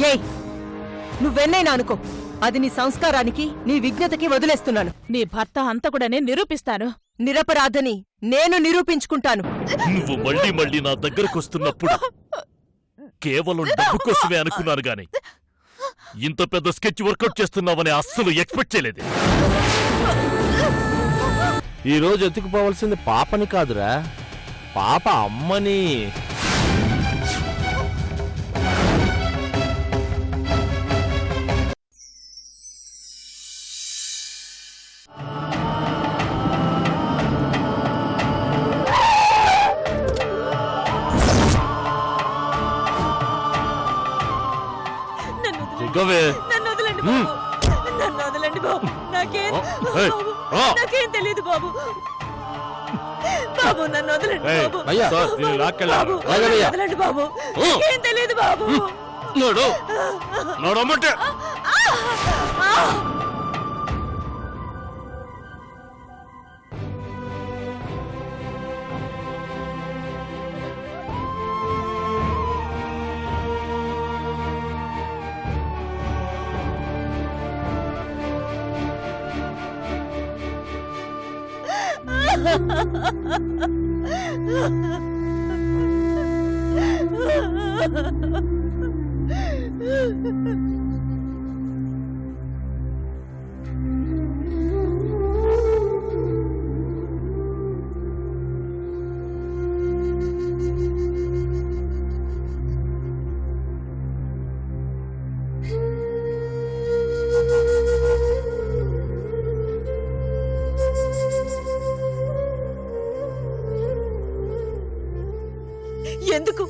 ఏయ్, నువ్వెన్నైనా అనుకో, అది నీ సంస్కారానికి నీ విజ్ఞతకి వదిలేస్తున్నాను. నీ భర్త హంతకుడనే నిరూపిస్తాను. నిరపరాధని నేను నిరూపించుకుంటాను. నువ్వు మళ్ళీ మళ్ళీ నా దగ్గరకొస్తున్నప్పుడు కేవలం డబ్బు కోసమే అనుకున్నాను గాని ఇంత పెద్ద స్కెచ్ వర్కౌట్ చేస్తున్నావని అస్సలు ఎక్స్పెక్ట్ చేయలేదు. ఈ రోజు ఎత్తుకుపోవాల్సింది పాపని కాదురా, పాప అమ్మని. నన్ను వదలండి బాబు, నాకేం తెలియదు బాబు. బాబు నన్ను వదలండి బాబు. వదలండి బాబు, నాకేం తెలియదు బాబు. నడమంటే ఎందుకు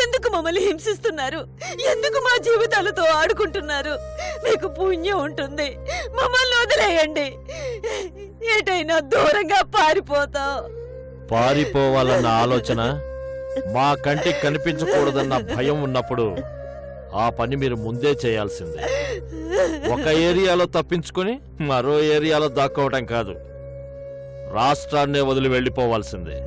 ఎందుకు మమ్మల్ని హింసిస్తున్నారు? ఎందుకు మా జీవితాలతో ఆడుకుంటున్నారు? మీకు పుణ్యం ఉంటుంది, మమ్మల్ని వదిలేయండి. ఏటైనా దూరంగా పారిపోతాం. పారిపోవాలన్న ఆలోచన, మా కంటికి కనిపించకూడదన్న భయం ఉన్నప్పుడు ఆ పని మీరు ముందే చేయాల్సిందే. ఒక ఏరియాలో తప్పించుకుని మరో ఏరియాలో దాక్కోవటం కాదు, రాష్ట్రాన్నే వదిలి వెళ్ళిపోవాల్సిందే.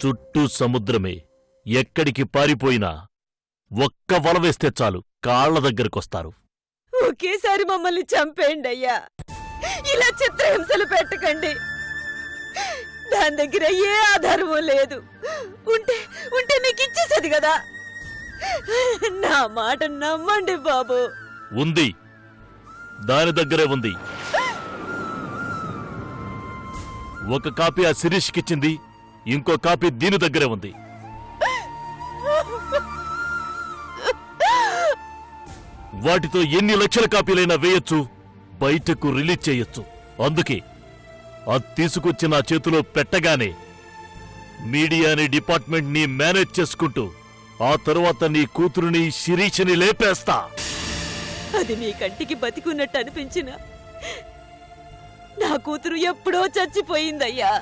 చుట్టూ సముద్రమే, ఎక్కడికి పారిపోయినా ఒక్క వల వేస్తే చాలు కాళ్ల దగ్గరకొస్తారు. ఒకేసారి మమ్మల్ని చంపేయండి అయ్యా, ఇలా చిత్రహింసలు పెట్టకండి. దాని దగ్గర ఏ ఆధారమూ లేదు. ఉంటే మీకు ఇచ్చేసేది కదా. నా మాట నమ్మండి బాబు. ఉంది, దాని దగ్గరే ఉంది. ఒక కాపీ ఆ శిరీష్కిచ్చింది, ఇంకో కాపీ దీని దగ్గరే ఉంది. వాటితో ఎన్ని లక్షల కాపీలైనా వేయొచ్చు, బయటకు రిలీజ్ చేయొచ్చు. అందుకే అది తీసుకొచ్చి నా చేతిలో పెట్టగానే మీడియాని, డిపార్ట్మెంట్ ని మేనేజ్ చేసుకుంటూ ఆ తరువాత నీ కూతురుని శిరీషని లేపేస్తా. అది మీ కంటికి బతికున్నట్టు అనిపించిన నా కూతురు ఎప్పుడో చచ్చిపోయిందయ్యా.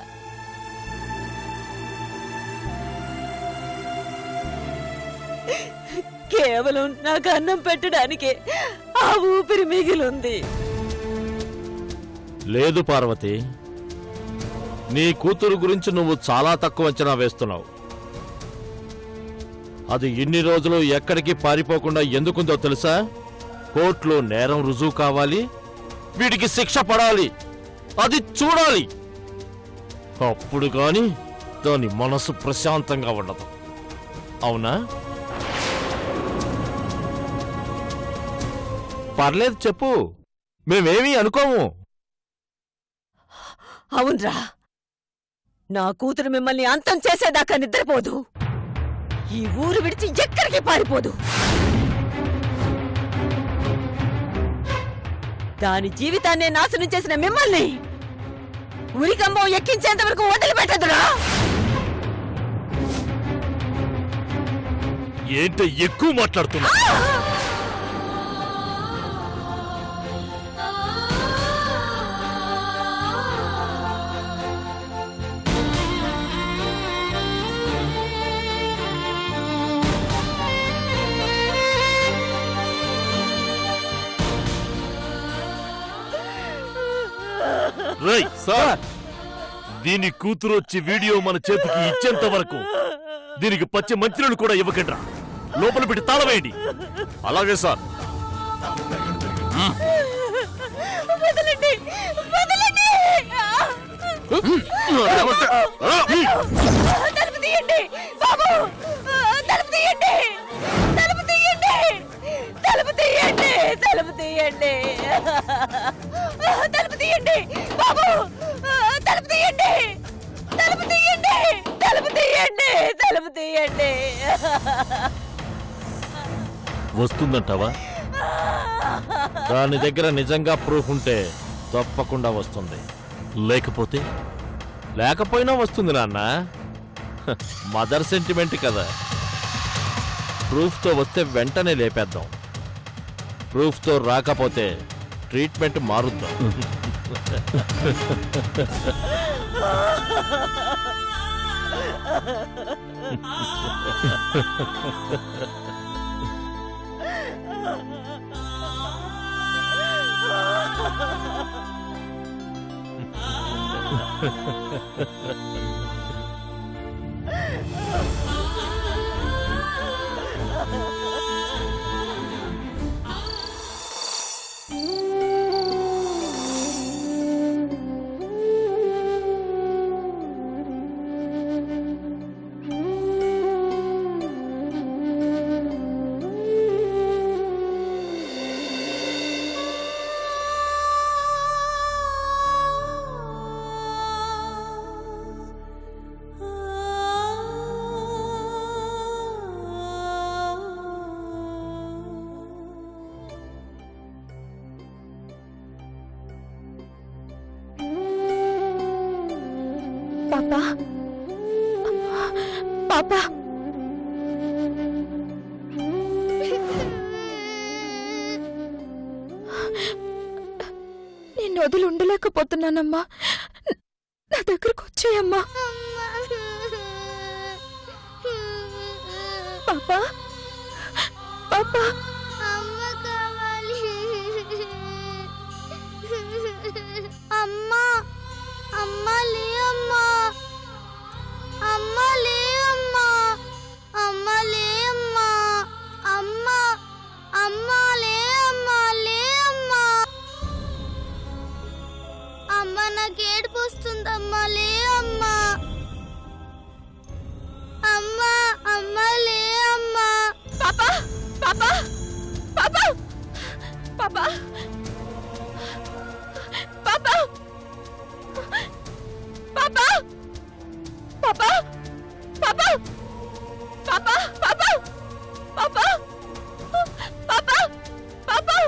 కేవలం నాకు అన్నం పెట్టడానికే ఆ ఊపిరి మిగిలుంది. లేదు పార్వతి, నీ కూతురు గురించి నువ్వు చాలా తక్కువ అంచనా వేస్తున్నావు. అది ఇన్ని రోజులు ఎక్కడికి పారిపోకుండా ఎందుకుందో తెలుసా? కోర్టులో నేరం రుజువు కావాలి, వీడికి శిక్ష పడాలి, అది చూడాలి. అప్పుడు గాని దాని మనసు ప్రశాంతంగా ఉండదు. అవునా? పర్లేదు చెప్పు, మేమేమీ అనుకోము. అవునరా, నా కూతురు మిమ్మల్ని అంతం చేసేదాకా నిద్రపోదు, ఈ ఊరు విడిచి ఎక్కడికి పారిపోదు. దాని జీవితాన్నే నాశనం చేసిన మిమ్మల్ని ఉరికంబం ఎక్కించేంత వరకు వదిలిపెట్టదురా. ఏంటో ఎక్కువ మాట్లాడుతున్నా? దీని కూతురొచ్చి వీడియో మన చేతికి ఇచ్చేంత వరకు దీనికి పచ్చి మంచినీళ్ళు కూడా ఇవ్వకండ్రా. లోపల పెట్టి తాళవేయండి. అలాగే సార్. వదలండి, వదలండి. తలుపు తీయండి బాబు, తలుపు తీయండి, తలుపు తీయండి, తలుపు తీయండి, తలుపు తీయండి, తలుపు తీయండి బాబు, తలుపు తీయండి, తలుపు తీయండి, తలుపు తీయండి, తలుపు తీయండి. వస్తుందంటావా? దాని దగ్గర నిజంగా ప్రూఫ్ ఉంటే తప్పకుండా వస్తుంది. లేకపోయినా వస్తుంది నాన్న. మదర్ సెంటిమెంట్ కదా. ప్రూఫ్తో వస్తే వెంటనే లేపేద్దాం. ప్రూఫ్తో రాకపోతే ట్రీట్మెంట్ మారుద్దాం. పాపా, పాపా, నేను వదిలి ఉండలేకపోతున్నానమ్మా. నా దగ్గరకు వచ్చాయమ్మా. పాపా, పాపా, అమ్మ కావాలి. అమ్మా, అమ్మ లే అమ్మా, అమ్మ లే అమ్మా, అమ్మ లే అమ్మా, అమ్మ, అమ్మ లే అమ్మా, లే అమ్మా. అమ్మ నాకు ఏడుపు వస్తుందమ్మా, లే అమ్మా. అమ్మ, అమ్మ లే అమ్మా. పాపా, పాపా, పాపా, పాపా, పాపా, పాపా, పాపా, పాపా, పాపా, పాపా, పాపా, పాపా, పాపా,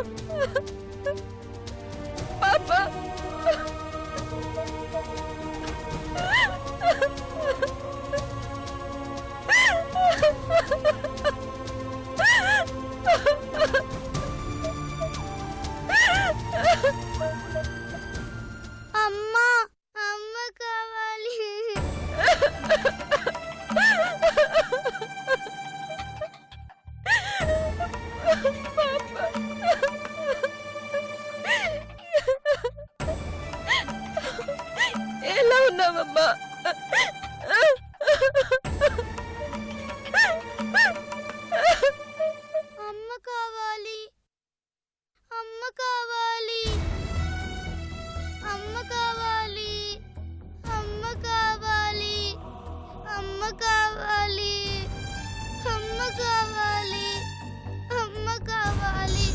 పాపా. అమ్మా, అమ్మ కావాలి. ఎలా ఉన్నావమ్మా? అమ్మ కావాలి, అమ్మ కావాలి, అమ్మ కావాలి, అమ్మ కావాలి, అమ్మ కావాలి, అమ్మ కావాలి, అమ్మ కావాలి.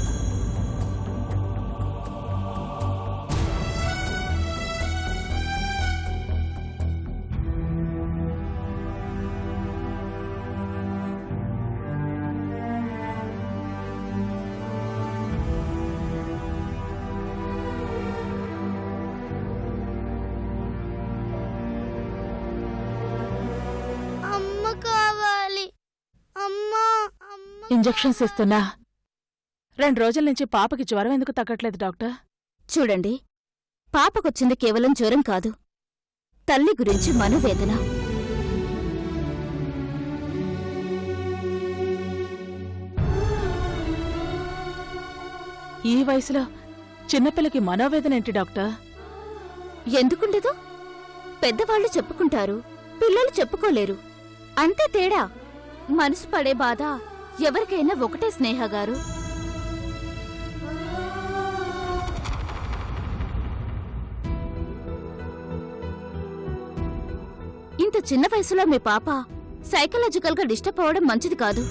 అమ్మ కావాలి, అమ్మా, అమ్మ. ఇంజెక్షన్స్ ఇస్తున్నా. 2 రోజుల నుంచి పాపకి జ్వరం ఎందుకు తగ్గట్లేదు డాక్టర్? చూడండి, పాపకొచ్చింది కేవలం జ్వరం కాదు, తల్లి గురించి మనోవేదన. ఈ వయసులో చిన్నపిల్లకి మనోవేదన ఏంటి డాక్టర్? ఎందుకుండదు? పెద్దవాళ్ళు చెప్పుకుంటారు, పిల్లలు చెప్పుకోలేరు. అంతే తేడా. మనసు పడే బాధ ఎవరికైనా ఒకటే స్నేహ గారు. ఇంత చిన్న వయసులో మీ పాప సైకలాజికల్ గా డిస్టర్బ్ అవ్వడం మంచిది కాదు.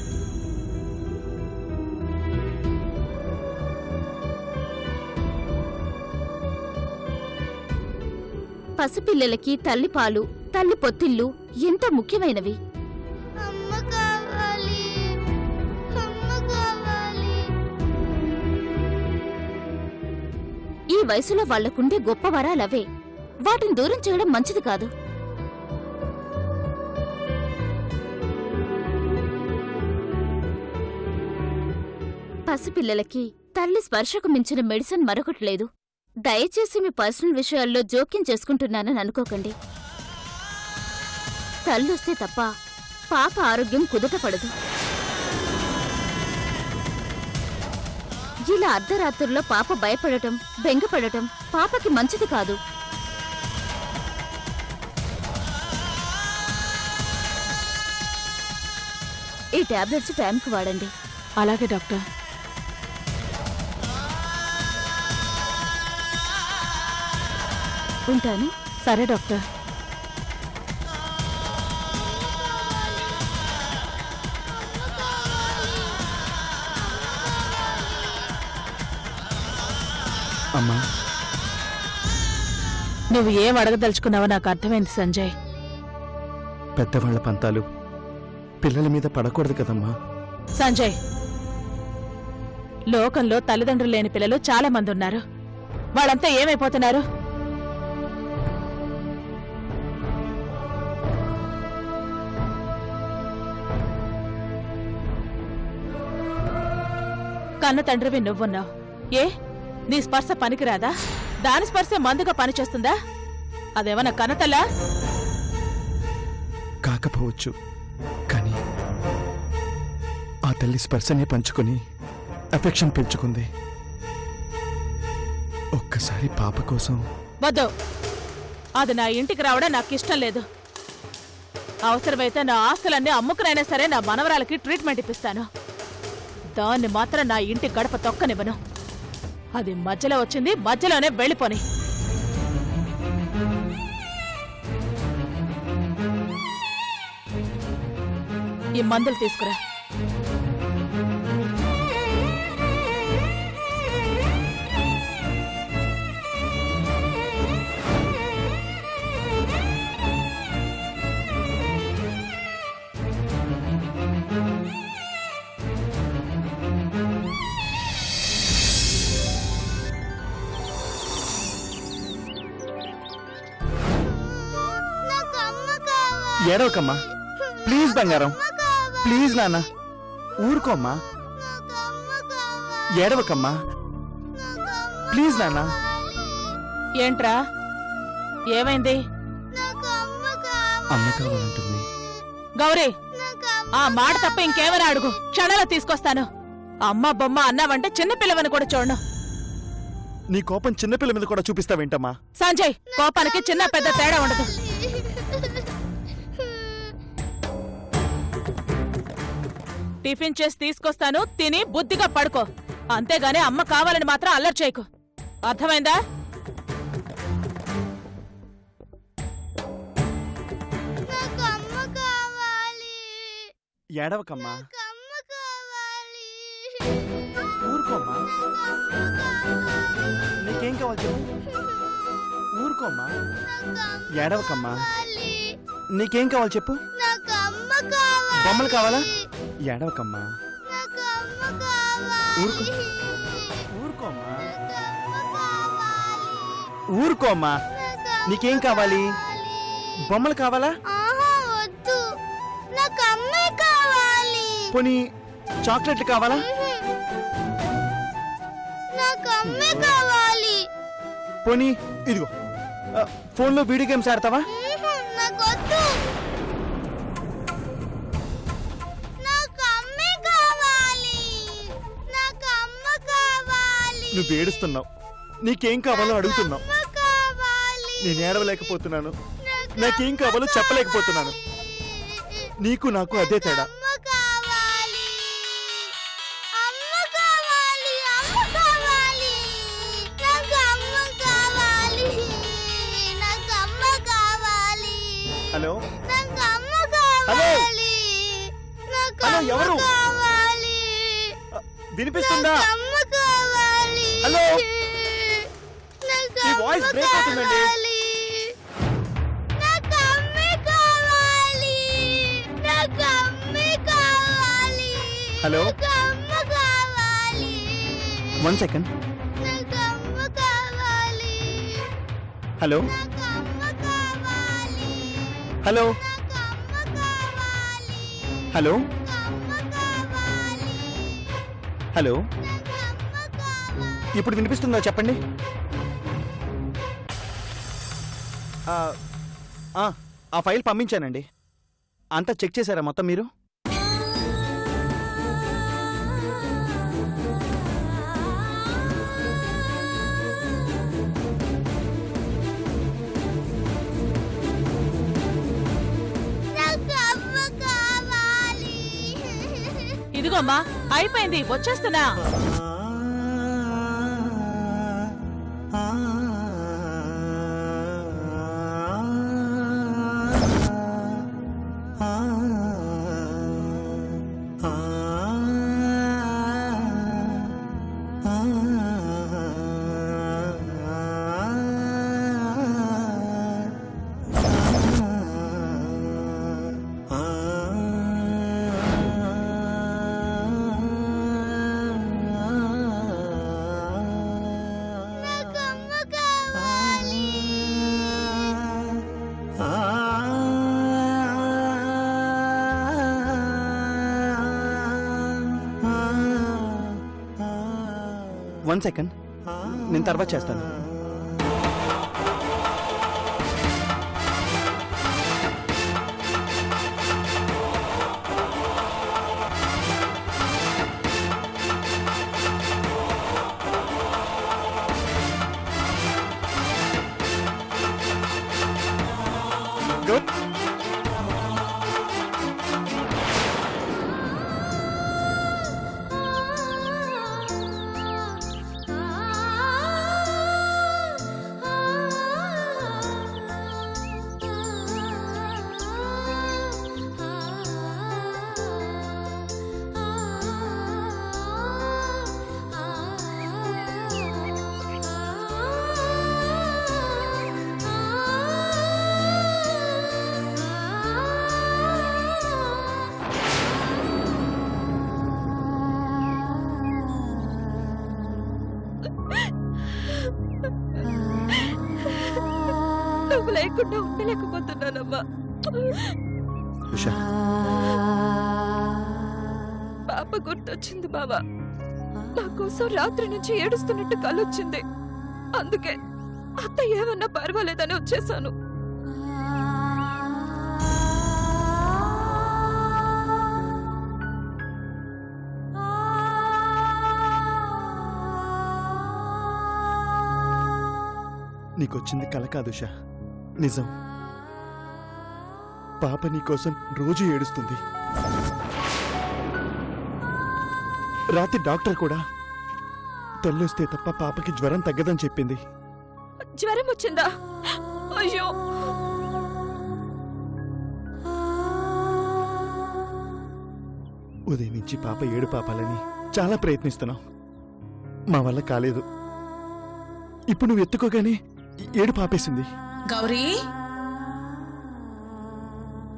పసిపిల్లలకి తల్లిపాలు, తల్లి పొత్తిళ్ళు ఎంతో ముఖ్యమైనవి. అమ్మ కావాలి, అమ్మ కావాలి. ఈ వయసులో వాళ్లకుండే గొప్ప వరాలవే. వాటిని దూరం చేయడం మంచిది కాదు. పసిపిల్లలకి తల్లి స్పర్శకు మించిన మెడిసిన్ మరొకటి లేదు. దయచేసి మీ పర్సనల్ విషయాల్లో జోక్యం చేసుకుంటున్నానని అనుకోకండి. తల్లొస్తే తప్ప పాప ఆరోగ్యం కుదుటపడదు. ఇలా అర్ధరాత్రుల్లో పాప భయపడటం, బెంగపడటం పాపకి మంచిది కాదు. ఈ టాబ్లెట్స్ టైంకి వాడండి. అలాగే డాక్టర్. ఉంటాను. సరే డాక్టర్. అమ్మా, నువ్వు ఏం అడగదలుచుకున్నావో నాకు అర్థమైంది సంజయ్. పెద్దవాళ్ల పంతాలు పిల్లల మీద పడకూడదు కదమ్మా. సంజయ్, లోకంలో తల్లిదండ్రులు లేని పిల్లలు చాలా మంది ఉన్నారు. వాళ్ళంతా ఏమైపోతున్నారు? కన్న తండ్రివి నువ్వున్నావు. ఏ నీ స్పర్శ పనికిరాదా? దాని స్పర్శ మందుగా పనిచేస్తుందా? అదేమన్నా కన్నతల్లా? కాకపోవచ్చు, కానీ ఆ తల్లి స్పర్శనే పంచుకొని అఫెక్షన్ పెంచుకుంది. ఒక్కసారి పాప కోసం. వద్దు, అది నా ఇంటికి రావడం నాకు ఇష్టం లేదు. అవసరమైతే నా ఆస్తులన్నీ అమ్ముకునైనా సరే నా మనవరాలకి ట్రీట్మెంట్ ఇప్పిస్తాను. దాన్ని మాత్రం నా ఇంటి గడప తొక్కనివ్వను. అది మధ్యలో వచ్చింది, మధ్యలోనే వెళ్ళిపోని. ఈ మందులు తీసుకురా. నాకు అమ్మ కావాలి. ఏడవకమ్మా, ప్లీజ్ బంగారం, ప్లీజ్ నాన్న, ఊరుకోమ్మా. నాకు అమ్మ కావాలి. ఏడవకమ్మా, నాకు అమ్మ ప్లీజ్ నాన్న. ఏంట్రా, ఏమైంది? నాకు అమ్మ కావాలి. అమ్మ కావాలంటుంది. గౌరీ, నాకు అమ్మ ఆ మాట తప్ప ఇంకేమైనా అడుగు, క్షణాలో తీసుకొస్తాను. అమ్మ బొమ్మ అన్నావంటే చిన్నపిల్లవని కూడా చూడను. నీ కోపం చిన్నపిల్ల మీద కూడా చూపిస్తావేంటమ్మా? సంజయ్, కోపానికి చిన్న పెద్ద తేడా ఉండదు. టిఫిన్ చేసి తీసుకొస్తాను, తిని బుద్ధిగా పడుకో. అంతేగాని అమ్మ కావాలని మాత్రం అల్లరి చేయకు. అర్థమైందా? నాకు అమ్మ కావాలి. ఏడవకమ్మా, నాకు అమ్మ కావాలి. ఊరుకోమ్మా. నాకు అమ్మ కావాలి. నీకేం కావాలి చెప్పు? ఊరుకోమ్మా, నాకు అమ్మ ఏడవకమ్మా. కావాలి. నీకేం కావాలి చెప్పు? నాకు అమ్మ కావాలి. బొమ్మలు కావాలా? ఏడవకమ్మా, నాకు అమ్మ కావాలి. ఊరుకో. ఊరుకోమ్మా, నాకు అమ్మ కావాలి. ఊరుకోమ్మా. నాకు అమ్మ నీకేం కావాలి? కావాలి. బొమ్మలు కావాలా? ఆహా, వద్దు. నాకు అమ్మే కావాలి. పోనీ చాక్లెట్లు కావాలా? నాకు అమ్మే కావాలి. పోనీ ఇదిగో, ఫోన్లో వీడియో గేమ్స్ ఆడతావా? నాకు వద్దు. నాకు అమ్మే కావాలి. నాకు అమ్మ కావాలి. నువ్వు ఏడుస్తున్నావు, నీకేం కావాలో అడుగుతున్నావు. అమ్మ కావాలి. నేను ఏడవలేకపోతున్నాను. నాకు నాకేం కావాలో చెప్పలేకపోతున్నాను. నీకు నాకు అదే తేడా. అమ్మ కావాలి, అమ్మ కావాలి, అమ్మ కావాలి, నాకు అమ్మ కావాలి, నాకు అమ్మ కావాలి, హలో నాకు అమ్మ హలో కావాలి, నాకు హలో, అమ్మ ఎవరు? కావాలి, వినిపిస్తుందా? నాకు అమ్మ కావాలి, హలో? నాకు మీ అమ్మ వాయిస్ బ్రేక్ అవుతుందండి. కావాలి, నాకు అమ్మే కావాలి, నాకు అమ్మే కావాలి, హలో? నాకు అమ్మ కావాలి, 1 సెకండ్. నాకు అమ్మ కావాలి, హలో నాకు అమ్మ కావాలి, హలో నాకు అమ్మ కావాలి, హలో నాకు అమ్మ కావాలి, హలో నాకు అమ్మ కావాలి. ఇప్పుడు వినిపిస్తుందా చెప్పండి. ఆ ఫైల్ పంపించానండి. అంతా చెక్ చేశారా మొత్తం మీరు? నాకు అమ్మ కావాలి. ఇదిగో అమ్మా, అయిపోయింది, వచ్చేస్తున్నా. నాకు అమ్మ కావాలి. వన్ సెకండ్, నేను తర్వాత చేస్తాను. గుడ్. నువ్వు లేకుండా ఉండలేకపోతున్నానమ్మా. ఉషా, పాప గుర్తొచ్చింది బావా. నా కోసం రాత్రి నుంచి ఏడుస్తున్నట్టు కలొచ్చింది. అందుకే అత్త ఏమన్నా పర్వాలేదని వచ్చేసాను. నీకొచ్చింది కల కాదు ఉషా, నిజం. పాప నీకోసం రోజు ఏడుస్తుంది. రాత్రి డాక్టర్ కూడా తెల్లొస్తే తప్ప పాపకి జ్వరం తగ్గదని చెప్పింది. జ్వరం వచ్చిందా? అయ్యో, ఉదయం నుంచి పాప ఏడు పాపాలని చాలా ప్రయత్నిస్తున్నాం. మా వల్ల కాలేదు. ఇప్పుడు నువ్వు ఎత్తుకోగానే ఏడు పాపేసింది. గౌరీ,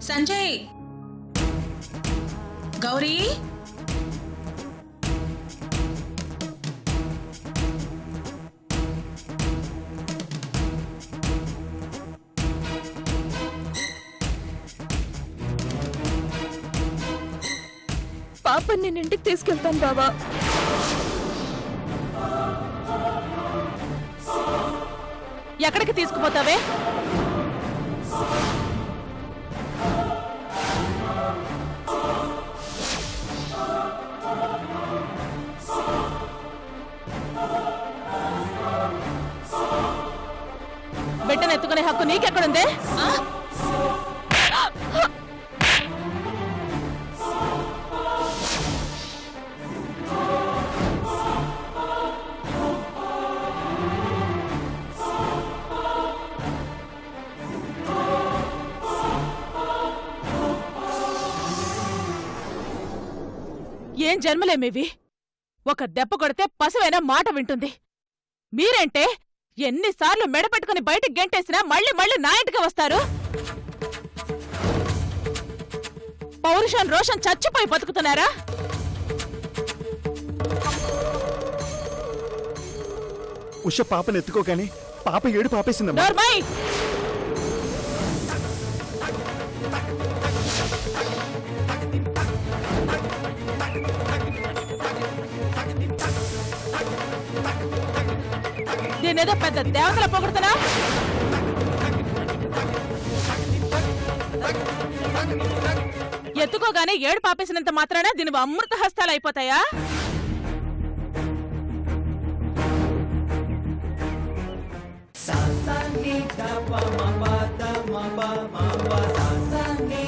సంజయ్, గౌరీ, పాపని నేను ఇంటికి తీసుకెళ్తాను బావా. ఎక్కడికి తీసుకుపోతావే? బిడ్డను ఎత్తుకునే హక్కు నీకెక్కడుందే? ఏం జన్మలేమివి. ఒక దెబ్బ కొడితే పశువైనా మాట వింటుంది. మీరేంటే ఎన్నిసార్లు మెడపెట్టుకుని బయటికి గెంటేసినా మళ్ళీ మళ్ళీ నా ఇంటికి వస్తారు. పౌరుషం రోషం చచ్చిపోయి బతుకుతున్నారా? ఉష పాపను ఎత్తుకోగానే పాప ఏడు పాపేసిందమ్మా. నోర్మై! దీనేదో పెద్ద దేవతల పొగుడుతున్నా? ఎత్తుకోగానే ఏడు పాపేసినంత మాత్రాన దీని అమృత హస్తాలు అయిపోతాయా? Sa sa ni da pa ma pa da ma pa ma pa sa sa ni